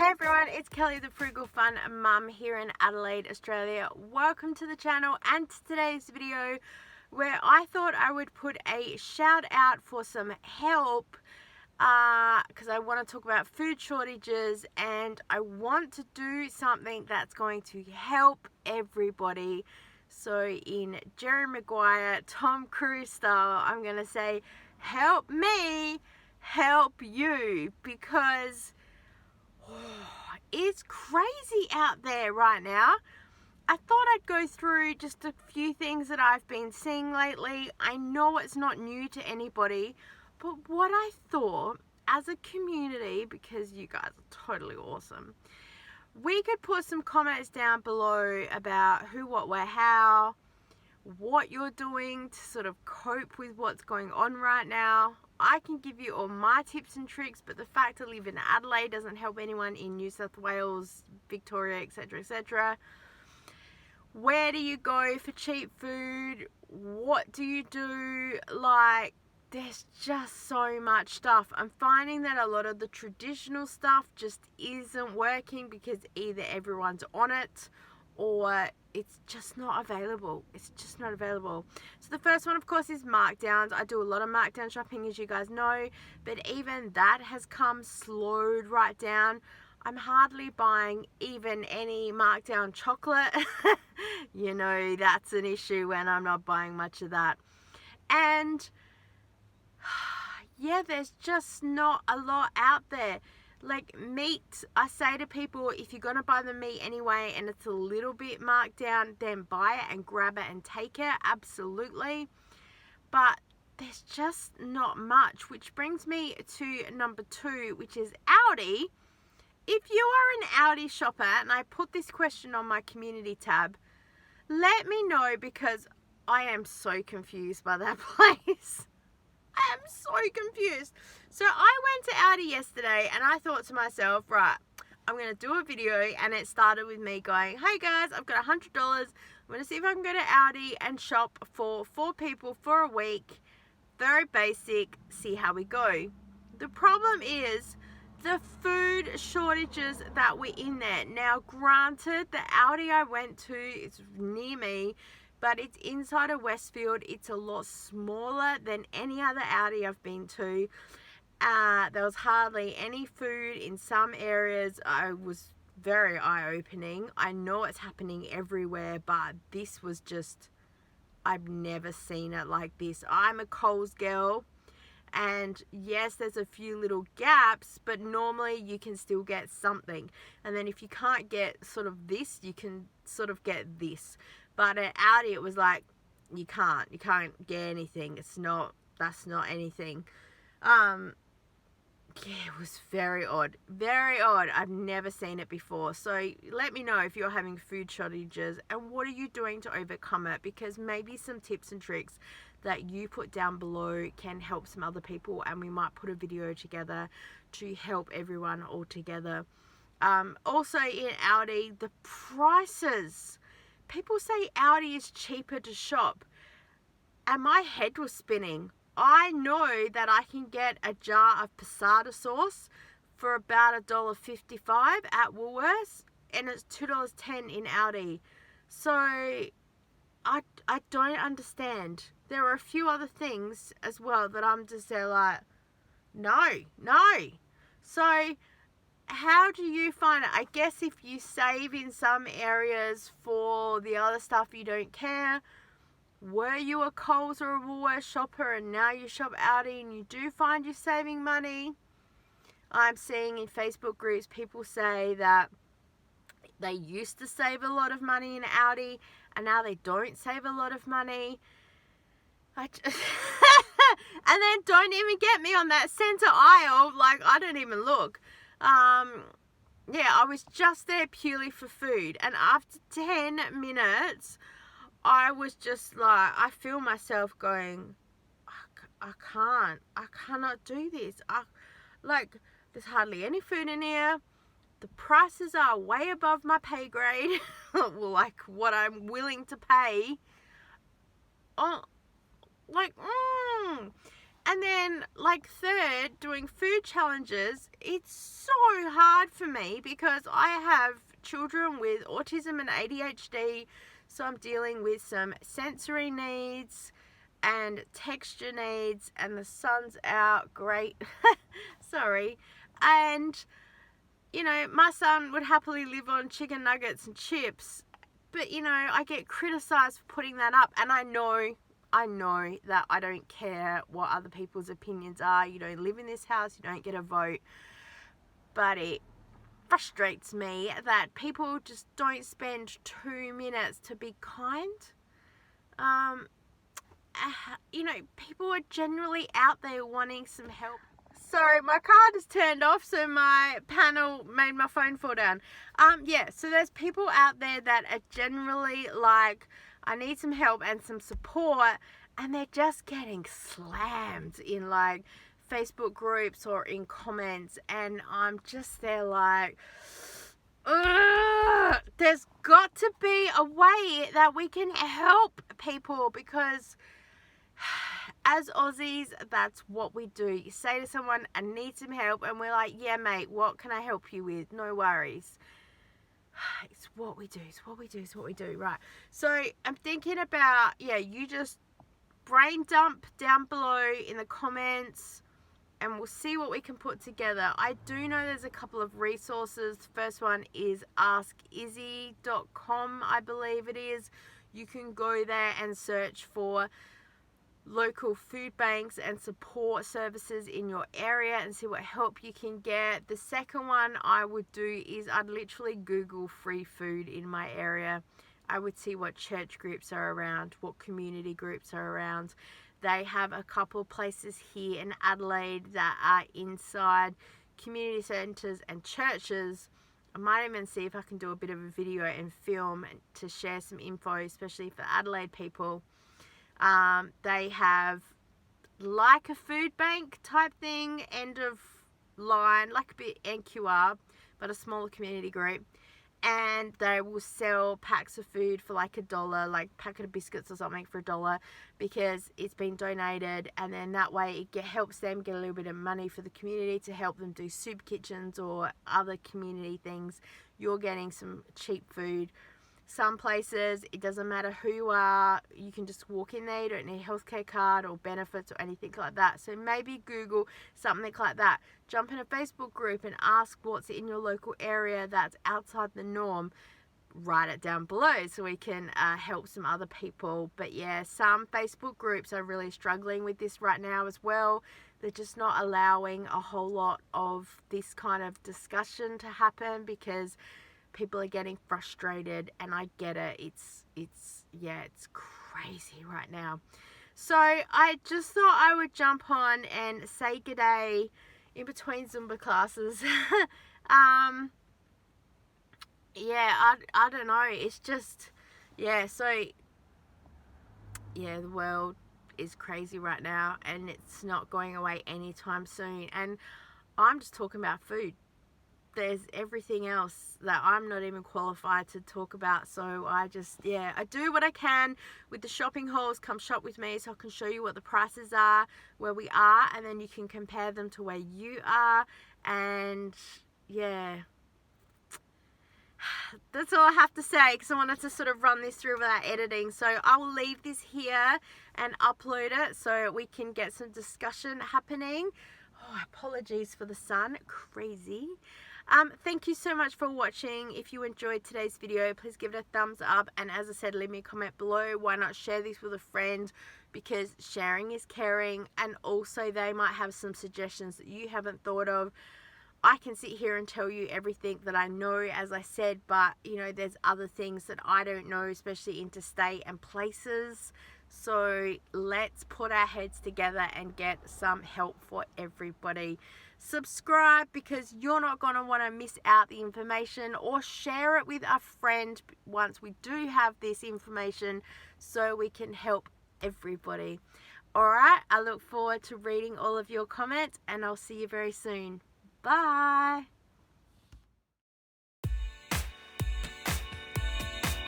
Hey everyone, it's Kelly the Frugal Fun Mum here in Adelaide, Australia. Welcome to the channel and to today's video where I thought I would put a shout out for some help because I want to talk about food shortages and I want to do something that's going to help everybody. So in Jerry Maguire, Tom Cruise style, I'm going to say help me, help you, because it's crazy out there right now. I thought I'd go through just a few things that I've been seeing lately. I know it's not new to anybody, but what I thought as a community, because you guys are totally awesome, we could put some comments down below about who, what, where, how, what you're doing to sort of cope with what's going on right now. I can give you all my tips and tricks, but the fact I live in Adelaide doesn't help anyone in New South Wales, Victoria, etc., etc. Where do you go for cheap food? What do you do? Like, there's just so much stuff. I'm finding that a lot of the traditional stuff just isn't working because either everyone's on it or it's just not available. It's just not available. So the first one, of course, is markdowns. I do a lot of markdown shopping, as you guys know, but even that has come slowed right down. I'm hardly buying even any markdown chocolate. You know, that's an issue when I'm not buying much of that. And yeah, there's just not a lot out there. Like meat, I say to people, if you're going to buy the meat anyway and it's a little bit marked down, then buy it and grab it and take it, absolutely. But there's just not much, which brings me to number 2, which is Aldi. If you are an Aldi shopper, and I put this question on my community tab, let me know because I am so confused by that place. I am so confused. So I went to Aldi yesterday and I thought to myself, right, I'm going to do a video, and it started with me going, hey guys, I've got $100. I'm going to see if I can go to Aldi and shop for 4 people for a week. Very basic, see how we go. The problem is the food shortages that were in there. Now granted, the Aldi I went to is near me, but it's inside of Westfield. It's a lot smaller than any other Aldi I've been to. There was hardly any food in some areas. I was very eye-opening. I know it's happening everywhere, but this was just, I've never seen it like this. I'm a Coles girl, and yes, there's a few little gaps, but normally you can still get something. And then if you can't get sort of this, you can sort of get this. But at Aldi, it was like, you can't get anything. That's not anything. Yeah, it was very odd. Very odd. I've never seen it before. So let me know if you're having food shortages and what are you doing to overcome it, because maybe some tips and tricks that you put down below can help some other people, and we might put a video together to help everyone all together. Also in Aldi, the prices. People say Aldi is cheaper to shop, and my head was spinning. I know that I can get a jar of passata sauce for about $1.55 at Woolworths, and it's $2.10 in Aldi. So I don't understand. There are a few other things as well that I'm just there like, no. So how do you find it? I guess if you save in some areas for the other stuff you don't care. Were you a Coles or a Woolworths shopper and now you shop Aldi and you do find you're saving money? I'm seeing in Facebook groups people say that they used to save a lot of money in Aldi and now they don't save a lot of money. And then don't even get me on that center aisle. Like, I don't even look. Yeah, I was just there purely for food. And after 10 minutes, I was just like, I feel myself going, I cannot do this. Like, there's hardly any food in here. The prices are way above my pay grade, like what I'm willing to pay. Oh, like, And then, like, third, doing food challenges, it's so hard for me because I have children with autism and ADHD, so I'm dealing with some sensory needs and texture needs, and the sun's out, great, sorry, and, you know, my son would happily live on chicken nuggets and chips, but, you know, I get criticised for putting that up, and I know that I don't care what other people's opinions are. You don't live in this house, you don't get a vote. But it frustrates me that people just don't spend 2 minutes to be kind. You know, people are generally out there wanting some help. Sorry, my car just turned off, so my panel made my phone fall down. Yeah, so there's people out there that are generally like, I need some help and some support, and they're just getting slammed in like Facebook groups or in comments, and I'm just there like, ugh, there's got to be a way that we can help people, because as Aussies, that's what we do. You say to someone, I need some help, and we're like, yeah mate, what can I help you with? No worries. It's what we do, right? So I'm thinking about, yeah, you just brain dump down below in the comments, and we'll see what we can put together. I do know there's a couple of resources. The first one is askizzy.com, I believe it is. You can go there and search for local food banks and support services in your area and see what help you can get. The second one I would do is I'd literally Google free food in my area. I would see what church groups are around, what community groups are around. They have a couple places here in Adelaide that are inside community centres and churches. I might even see if I can do a bit of a video and film to share some info, especially for Adelaide people. They have like a food bank type thing, end of line, like a bit NQR, but a smaller community group. And they will sell packs of food for like $1, like a packet of biscuits or something for $1, because it's been donated, and then that way it helps them get a little bit of money for the community to help them do soup kitchens or other community things. You're getting some cheap food. Some places, it doesn't matter who you are, you can just walk in there, you don't need a healthcare card or benefits or anything like that. So maybe Google something like that. Jump in a Facebook group and ask what's in your local area that's outside the norm. Write it down below so we can help some other people. But yeah, some Facebook groups are really struggling with this right now as well. They're just not allowing a whole lot of this kind of discussion to happen because people are getting frustrated, and I get it. It's crazy right now. So I just thought I would jump on and say good day in between Zumba classes. Yeah, I don't know. It's just, yeah, so, yeah, the world is crazy right now, and it's not going away anytime soon. And I'm just talking about food. There's everything else that I'm not even qualified to talk about. So I just, yeah, I do what I can with the shopping hauls. Come shop with me so I can show you what the prices are, where we are, and then you can compare them to where you are. And yeah, that's all I have to say, because I wanted to sort of run this through without editing. So I will leave this here and upload it so we can get some discussion happening. Oh, apologies for the sun, crazy. Thank you so much for watching. If you enjoyed today's video, please give it a thumbs up, and as I said, leave me a comment below. Why not share this with a friend, because sharing is caring, and also they might have some suggestions that you haven't thought of. I can sit here and tell you everything that I know, as I said, but you know, there's other things that I don't know, especially interstate and places. So let's put our heads together and get some help for everybody. Subscribe, because you're not going to want to miss out the information, or share it with a friend once we do have this information so we can help everybody. Alright, I look forward to reading all of your comments, and I'll see you very soon. Bye.